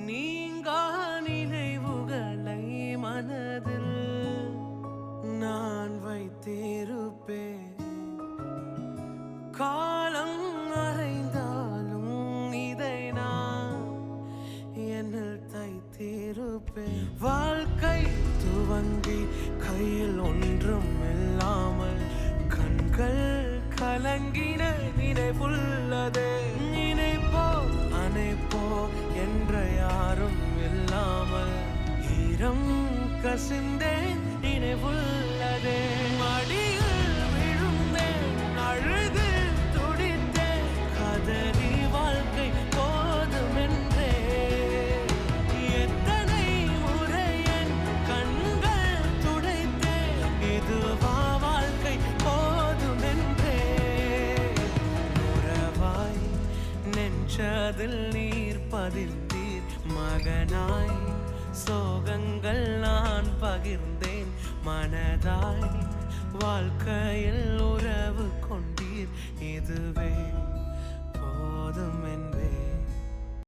நீங்கா நினைவுகளை மனதில் நான் வைத்திருப்பேன். காலம் அறைந்தாலும் இதை நான் என்னில் தைத்திருப்பேன். வாழ்க்கை துவங்கி கையில் ஒன்றும் இல்லாமல் கண்கள் கலங்கின நினைவுள்ளதே. நினைப்போ அணைப்போ என்ற யாரும் இல்லாமல் ஈரம் கசிந்தேன் நினைவுள்ளதே. மடியில் விழுந்தேன் அழுது துடித்தேன் கதறி வாழ்க்கை போதுமென்றே. எத்தனை முறை என் கண்கள் துடைத்தேன் இதுவா வாழ்க்கை போதுமென்றே. உறவாய் நெஞ்சதில் நீர் பதிர்ந்தீர் மகனாய் சோகங்கள் நான் பகிர்ந்தேன் மனதாய் வாழ்க்கையில் உறவு கொண்டீர் இதுவே போதும் என்று.